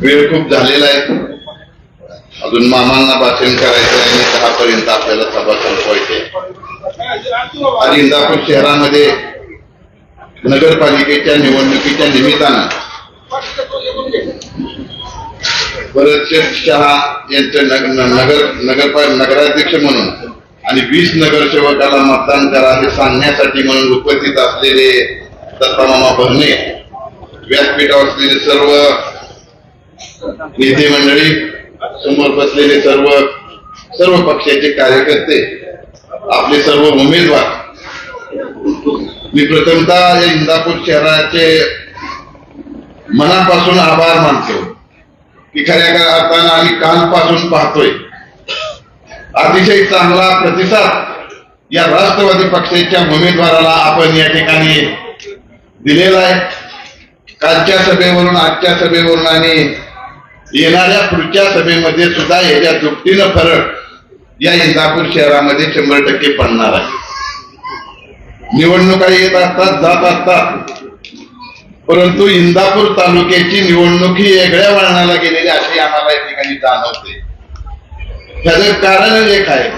वेळ खूप झालेला आहे, अजून मामांना भाषण करायचं आणि 10 पर्यंत आपल्याला सभा संपवायची. आज इंदापूर शहरामध्ये नगरपालिकेच्या निवडणुकीच्या निमित्तानं भरतशेठ शहा यांचे नगराध्यक्ष म्हणून आणि 20 नगरसेवकाला मतदान करा हे सांगण्यासाठी म्हणून उपस्थित असलेले दत्तामामा भरणे, व्यासपीठावर असलेले सर्व नेते मंडळी, समोर बसलेले सर्व पक्षाचे कार्यकर्ते, आपले सर्व उमेदवार, मी प्रथमतः या इंदापूर शहराचे मनापासून आभार मानतो की खऱ्या अर्थानं आम्ही कालपासून पाहतोय अतिशय चांगला प्रतिसाद या राष्ट्रवादी पक्षाच्या उमेदवाराला आपण या ठिकाणी दिलेला आहे. कालच्या सभेवरून, आजच्या सभेवरून आणि येणाऱ्या पुढच्या सभेमध्ये सुद्धा याच्या दुपटीनं फरक या इंदापूर शहरामध्ये 100% पडणार आहे. निवडणुका येत असतात, जात असतात, परंतु इंदापूर तालुक्याची निवडणूक ही वेगळ्या वळणाला गेलेली अशी आम्हाला या ठिकाणी जाणवते. त्याचं कारण एक आहे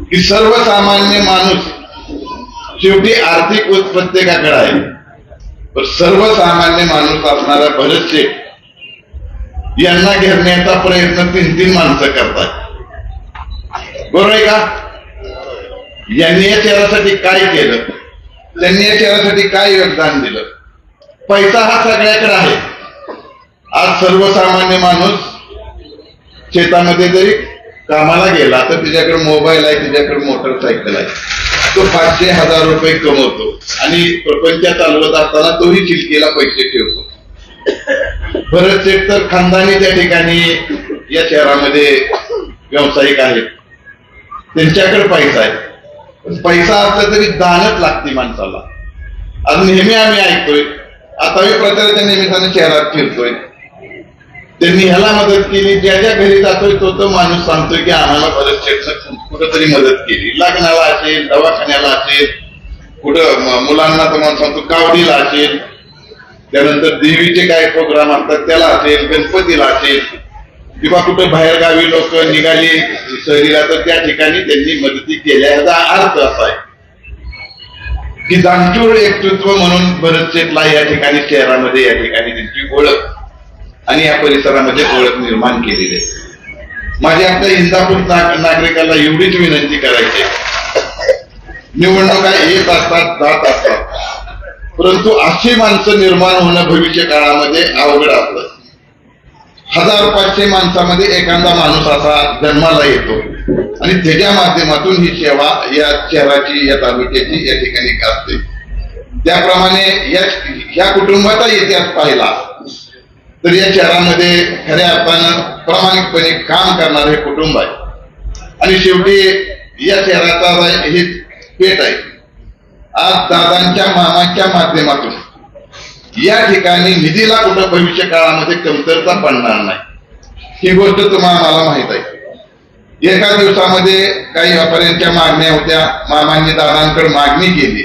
की सर्वसामान्य माणूस शेवटी आर्थिक प्रत्येकाकडे आहे, पण सर्वसामान्य माणूस असणारा भरतशेठ यांना घेरण्याचा प्रयत्न 3 माणसं करतात. बरोबर आहे का? यांनी या शहरासाठी काय केलं, त्यांनी या शहरासाठी काय योगदान दिलं? पैसा हा सगळ्याकडे आहे. आज सर्वसामान्य माणूस शेतामध्ये जरी कामाला गेला तर तिच्याकडे मोबाईल आहे, तिच्याकडे मोटरसायकल आहे, तो 500,000 रुपये कमवतो आणि प्रपंच चालवत असताना तोही चिलकीला पैसे ठेवतो. भरतशेठ तर खानदानी त्या ठिकाणी या शहरामध्ये व्यावसायिक आहेत, त्यांच्याकडे पैसा आहे. पैसा असला तरी दानच लागते माणसाला. आज नेहमी आम्ही ऐकतोय, आता मी प्रचाराच्या निमित्ताने शहरात फिरतोय, त्यांनी ह्याला मदत केली, ज्या ज्या घरी जातोय तो माणूस सांगतोय की आम्हाला भरतशेठनं कुठंतरी मदत केली, लग्नाला असेल, दवाखान्याला असेल, कुठं मुलांना तुम्हाला सांगतो कावडीला असेल, त्यानंतर देवीचे काय प्रोग्राम असतात त्याला असेल, गणपतीला असेल, किंवा कुठं बाहेर गावी लोक निघाली सहलीला तर त्या ठिकाणी त्यांनी मदती केल्या. याचा अर्थ असा आहे की दानशूर व्यक्तित्व म्हणून भरतशेठला या ठिकाणी शहरामध्ये या ठिकाणी त्यांची ओळख आणि या परिसरामध्ये ओळख निर्माण केलेली आहे. माझी आपल्या इंदापूर नागरिकांना एवढीच विनंती करायची, निवडणुका येत असतात, जात असतात, परंतु अशी माणसं निर्माण होणं भविष्य काळामध्ये अवघड असतं. 1000-500 माणसामध्ये एखादा माणूस असा जन्माला येतो आणि त्याच्या माध्यमातून ही सेवा या शहराची, या तालुक्याची या ठिकाणी असते. त्याप्रमाणे ह्या कुटुंबाचा इतिहास पाहिला तर या शहरामध्ये खऱ्या अर्थानं प्रामाणिकपणे काम करणारं हे कुटुंब आहे आणि शेवटी या शहराचा हे पेट आहे. आज दादांच्या, मामांच्या माध्यमातून या ठिकाणी निधीला कुठं भविष्य काळामध्ये कमतरता पडणार नाही, ही गोष्ट तुम्हाला मला माहित आहे. एका दिवसामध्ये काही व्यापाऱ्यांच्या मागण्या होत्या, मामांनी दादांकडे मागणी केली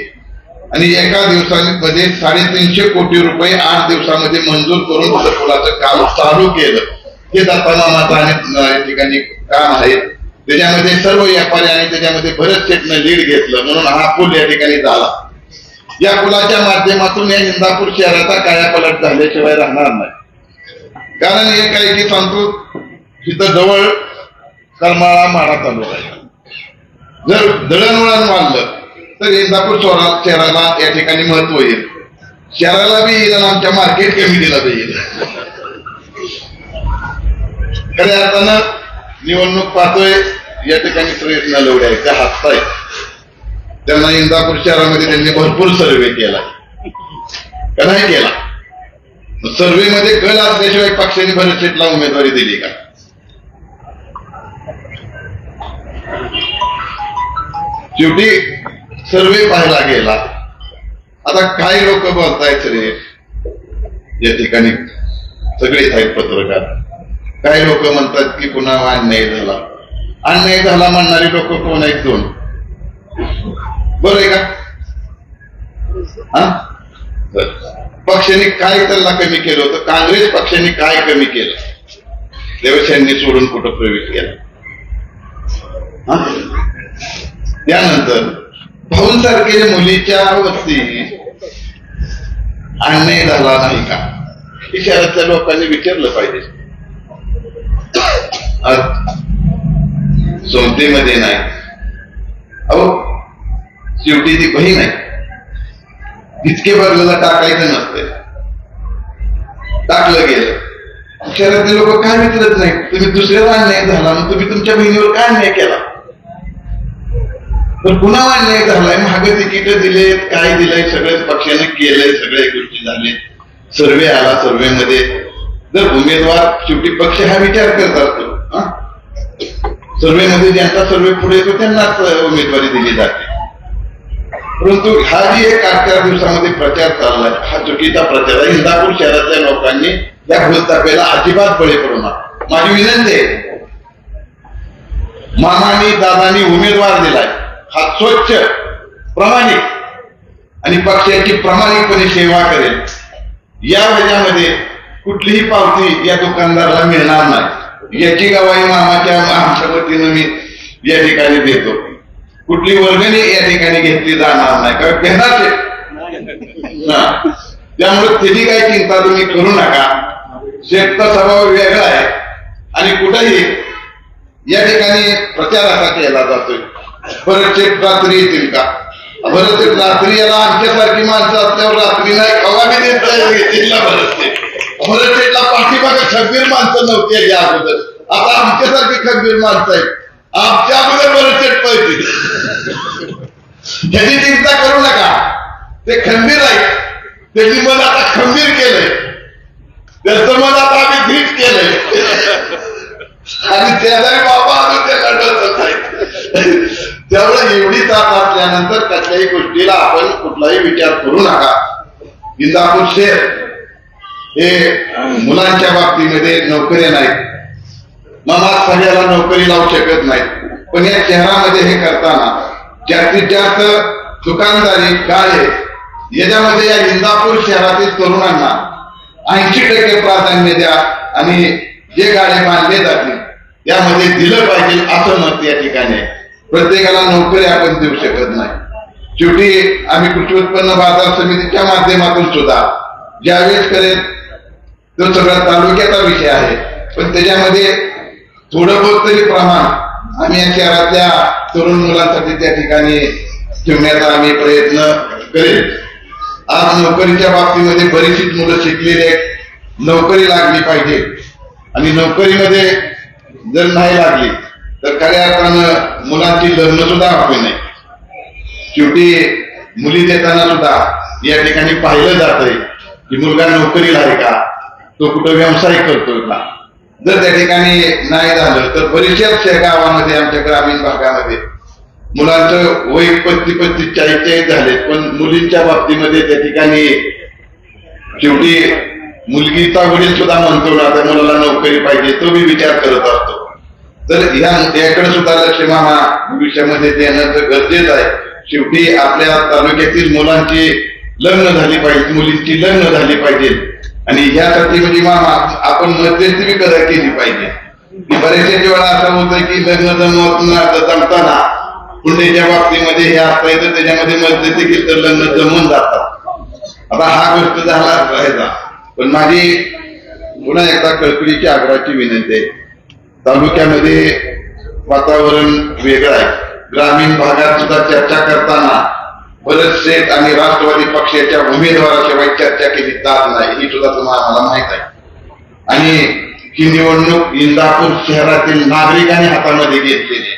आणि एका दिवसामध्ये 350 कोटी रुपये 8 दिवसामध्ये मंजूर करून तुझं पुलाचं काम चालू केलं. हे दत्तामामाचं आणि या ठिकाणी काम आहे. त्याच्यामध्ये सर्व व्यापारी आणि त्याच्यामध्ये भरतशेठनं लीड घेतलं म्हणून हा पूल या ठिकाणी झाला. या पुलाच्या माध्यमातून या इंदापूर शहराचा कायापालट झाल्याशिवाय राहणार नाही. कारण एक आहे की सांगतो, तिथं जवळ करमाळा माडा तालुका आहे. जर दळणवळण वाढलं तर इंदापूर शहराला या ठिकाणी महत्व येईल, शहराला बी येईल, आमच्या मार्केट कमिटीला बी येईल. खऱ्या अर्थानं निवडणूक पाहतोय, या ठिकाणी प्रयत्न लवडे आहेत, त्या हातताय. त्यांना इंदापूर शहरामध्ये त्यांनी भरपूर सर्वे केला का नाही केला? सर्वे मध्ये कल असल्याशिवाय पक्षाने भरतशेठला उमेदवारी दिली का? शेवटी सर्वे पाहायला गेला. आता काही लोक बोलतायत रे या ठिकाणी, सगळेच आहेत पत्रकार. काही लोक म्हणतात की पुन्हा अन्याय झाला. अन्याय झाला म्हणणारी लोक कोण आहेत? 2. बरं आहे का? पक्षाने काय त्यांना कमी केलं होतं, काँग्रेस पक्षाने काय कमी केलं, त्यावेळेस यांनी सोडून कुठं प्रवेश केला. त्यानंतर भाऊंसारखे मुलीच्या वरती अन्याय झाला नाही का हे शहरातल्या लोकांनी विचारलं पाहिजे. सोमतेमध्ये नाही, अहो शेवटी ती बहीण आहे, इतके भरलेला टाकायचं नसतं, टाकलं गेलं. शहरातले लोक काय विचारत नाही, तुम्ही दुसऱ्याला अन्याय झाला मग तुम्ही तुमच्या बहिणीवर काय अन्याय केला, तर पुन्हा अन्याय झालाय, महाग तिकीट दिलेत, काय दिलंय, सगळ्याच पक्षाने केलंय, सगळ्या गोष्टी झाले, सर्वे आला, सर्वे मध्ये जर उमेदवार शेवटी पक्ष हा विचार करत असतो, सर्वे मध्ये ज्यांचा सर्वे पुढे येतो त्यांनाच उमेदवारी दिली जाते. परंतु हा जी एक 8-4 दिवसामध्ये प्रचार चाललाय हा चुकीचा प्रचार आहे. इंदापूर शहरातल्या लोकांनी या भूलथापेला अजिबात बळी पडू नका. माझी विनंती आहे, मामानी दादानी उमेदवार दिलाय, हा स्वच्छ प्रामाणिक आणि पक्षाची प्रामाणिकपणे सेवा करेल, या वजामध्ये कुठलीही पावती या दुकानदाराला मिळणार नाही, याची गवाही मामाच्या आमच्या वतीनं मी या ठिकाणी देतो. कुठली वर्गणी या ठिकाणी घेतली जाणार नाही, कारण घेणार त्यामुळे त्याची काही चिंता तुम्ही करू नका. शेठचा स्वभाव वेगळा आहे आणि कुठेही या ठिकाणी प्रचार असा केला जातोय, परत शेठ रात्री येतील का, परत रात्री याला आमच्यासारखी माणसं असल्यावर रात्री नाही खवाबी देत परत शेठला पाठीमागे खंबीर माणसं नव्हती या अगोदर, आता आमच्यासारखी खंबीर माणसं आहेत, आमच्या अगोदर परत शेठ पळतील. ह्याची चिंता करू नका, ते खंबीर आहेत, त्याची मन आता खंबीर केलंय, त्याचं मन आता आम्ही भीत केलंय आणि शेजारी बाबा आम्ही त्याला डरत नाही. त्यामुळे एवढी ताक असल्यानंतर कसल्याही गोष्टीला आपण कुठलाही विचार करू नका. इंदापूर शहर हे मुलांच्या बाबतीमध्ये नोकऱ्या नाहीत, मामा सगळ्याला नोकरी लावू शकत नाहीत, पण या शहरामध्ये हे करताना जास्तीत जास्त दुकानदारी गाळे याच्यामध्ये या इंदापूर शहरातील तरुणांना 80% प्राधान्य द्या आणि जे गाळे बांधले जातील त्यामध्ये दिलं पाहिजे असं मत या ठिकाणी. प्रत्येकाला नोकरी आपण देऊ शकत नाही. शेवटी आम्ही कृषी उत्पन्न बाजार समितीच्या माध्यमातून सुद्धा ज्यावेळेस करेल तो सगळा तालुक्याचा विषय आहे, पण त्याच्यामध्ये थोडं बहुत तरी प्रमाण आम्ही या शहरातल्या तरुण मुलांसाठी त्या ठिकाणी ठेवण्याचा आम्ही प्रयत्न करेल. आज नोकरीच्या बाबतीमध्ये बरीचशीच मुलं शिकलेली आहेत, नोकरी लागली पाहिजे आणि नोकरीमध्ये जर नाही लागली तर खऱ्या अर्थानं मुलांची लग्न सुद्धा होऊ नये. शेवटी मुली देताना सुद्धा या ठिकाणी पाहिलं जातंय की मुलगा नोकरीला आहे का, तो कुठं व्यवसाय करतोय का. जर त्या ठिकाणी नाही झालं तर बरेचशाच गावामध्ये आमच्या ग्रामीण भागामध्ये मुलांचं वय 35-40 झाले, पण मुलींच्या बाबतीमध्ये त्या ठिकाणी शेवटी मुलगीचा वडील सुद्धा म्हणतो ना त्या मुलाला नोकरी पाहिजे, तो मी विचार करत असतो. तर याकडे सुद्धा लक्ष मामा भविष्यामध्ये देणं गरजेचं आहे. शेवटी आपल्या तालुक्यातील मुलांची लग्न झाली पाहिजे, मुलींची लग्न झाली पाहिजे आणि यासाठी म्हणजे मामा आपण मध्यस्थी केली पाहिजे. बरेचशा वेळा असं होतं की लग्न जमताना पुण्याच्या बाबतीमध्ये हे असता येतं, त्याच्यामध्ये मध्यस्थी केली तर लग्न जमून जातात. आता हा गोष्ट झाला राहायचा, पण माझी पुन्हा एकदा कळकळीची आग्रहाची विनंती आहे. तालुक्यामध्ये वातावरण वेगळं आहे. ग्रामीण भागात सुद्धा चर्चा करताना बरेचसे आणि राष्ट्रवादी पक्षाच्या उमेदवाराशिवाय चर्चा केली जात नाही, ही सुद्धा तुम्हाला मला माहित आहे. आणि ही निवडणूक इंदापूर शहरातील नागरिकांनी हातामध्ये घेतलेली.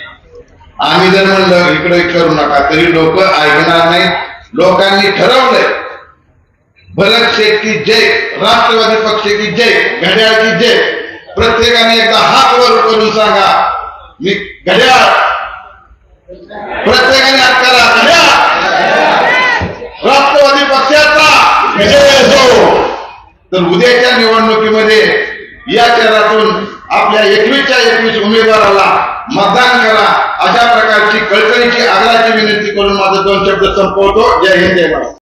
आम्ही जर म्हणलं इकडे करू नका तरी लोक ऐकणार नाहीत. लोकांनी ठरवलंय भरत शेठ की जय, राष्ट्रवादी पक्ष की जय, घड्याळ की जय. प्रत्येकाने एकदा हात वर करून सांगा मी घड्याळ, प्रत्येकाने हात करा घड्याळ, राष्ट्रवादी पक्षाचा विजय असो. तर उद्याच्या निवडणुकीमध्ये या शहरातून आपल्या 21च्या 21 उमेदवाराला मतदान करा, अशा प्रकारची कळकळीची आग्रहाची विनंती करून माझं 2 शब्द संपवतो. जय हिंद, जय महाराष्ट्र.